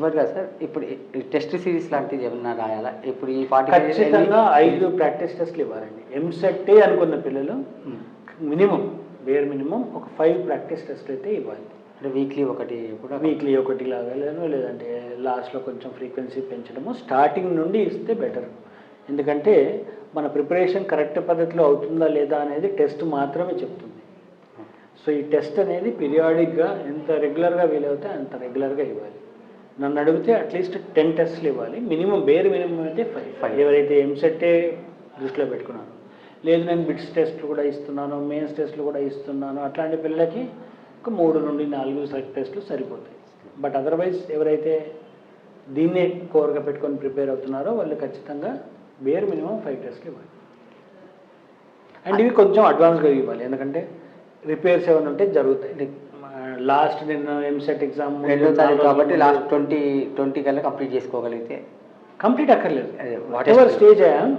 చివరిగా సార్ ఇప్పుడు test series లాంటిది ఏమన్నా రాయాలా? ఇప్పుడు ఈ 45 ఖచ్చితంగా 5 ప్రాక్టీస్ టెస్ట్లు ఇవ్వాలండి. ఎంసెట్టే అనుకున్న పిల్లలు మినిమం బేర్ మినిమం ఒక 5 ప్రాక్టీస్ టెస్ట్లు అయితే ఇవ్వాలి. అంటే వీక్లీ ఒకటి కూడా వీక్లీ ఒకటి లాగా లేదంటే లాస్ట్లో కొంచెం ఫ్రీక్వెన్సీ పెంచడము స్టార్టింగ్ నుండి ఇస్తే బెటర్. ఎందుకంటే మన ప్రిపరేషన్ కరెక్ట్ పద్ధతిలో అవుతుందా లేదా అనేది టెస్ట్ మాత్రమే చెప్తుంది. సో ఈ టెస్ట్ అనేది పీరియాడిక్గా ఎంత రెగ్యులర్గా వీలవుతే అంత రెగ్యులర్గా ఇవ్వాలి. నన్ను అడిగితే అట్లీస్ట్ 10 టెస్ట్లు ఇవ్వాలి. మినిమం బేర్ మినిమం అయితే 5. ఎవరైతే ఎంసెట్టే దృష్టిలో పెట్టుకున్నాను, లేదు నేను బిట్స్ టెస్ట్ కూడా ఇస్తున్నాను, మెయిన్స్ టెస్ట్లు కూడా ఇస్తున్నాను, అట్లాంటి పిల్లలకి ఒక 3 నుండి 4 టెస్టులు సరిపోతాయి. బట్ అదర్వైజ్ ఎవరైతే దీన్నే కోర్గా పెట్టుకొని ప్రిపేర్ అవుతున్నారో వాళ్ళు ఖచ్చితంగా బేర్ మినిమం 5 టెస్ట్లు ఇవ్వాలి. అండ్ ఇవి కొంచెం అడ్వాన్స్గా ఇవ్వాలి, ఎందుకంటే రిపేర్స్ ఏమైనా ఉంటే జరుగుతాయి. లాస్ట్ నిన్న ఎంసెట్ ఎగ్జామ్ 2వ తారీఖు కాబట్టి లాస్ట్ 20 కల్లా కంప్లీట్ చేసుకోగలిగితే కంప్లీట్ అక్కర్లేదు. వాట్ ఎవర్ స్టేజ్ అయ్యాం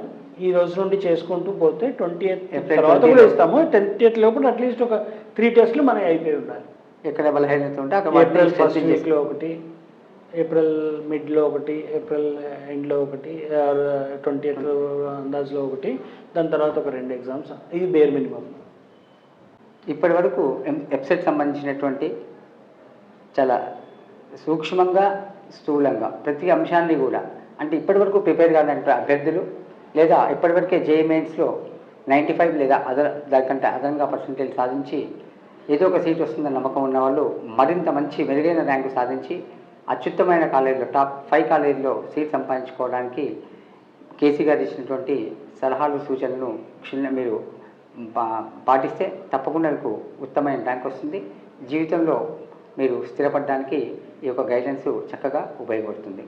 ఈ రోజు నుండి చేసుకుంటూ పోతే 20th తర్వాత కూడా ఇస్తాము. 10th లోపల అట్లీస్ట్ ఒక 3 టెస్ట్లు మనకి అయిపోయి ఉండాలి. ఎక్కడ బలహీనత ఉంటే ఏప్రిల్ ఫస్ట్ వీక్లో ఒకటి, ఏప్రిల్ మిడ్లో ఒకటి, ఏప్రిల్ ఎండ్లో ఒకటి, 20th అందాజ్లో ఒకటి, దాని తర్వాత ఒక 2 ఎగ్జామ్స్. ఇది బేర్ మినిమం. ఇప్పటి వరకు వెబ్సైట్ సంబంధించినటువంటి చాలా సూక్ష్మంగా స్థూలంగా ప్రతి అంశాన్ని కూడా అంటే ఇప్పటి వరకు ప్రిపేర్ కాదంటే అభ్యర్థులు లేదా ఇప్పటివరకే జేఈఈ మెయిన్స్లో 95 లేదా దానికంటే అదనంగా పర్సెంటేజ్ సాధించి ఏదో ఒక సీట్ వస్తుందని నమ్మకం ఉన్న వాళ్ళు మరింత మంచి మెరుగైన ర్యాంకు సాధించి అత్యుత్తమైన కాలేజీలో టాప్ 5 కాలేజీలో సీట్ సంపాదించుకోవడానికి కేసీ గారు ఇచ్చినటువంటి సలహాలు సూచనలను మీరు పాటిస్తే తప్పకుండా మీకు ఉత్తమమైన ర్యాంక్ వస్తుంది. జీవితంలో మీరు స్థిరపడడానికి ఈ యొక్క గైడెన్స్ చక్కగా ఉపయోగపడుతుంది.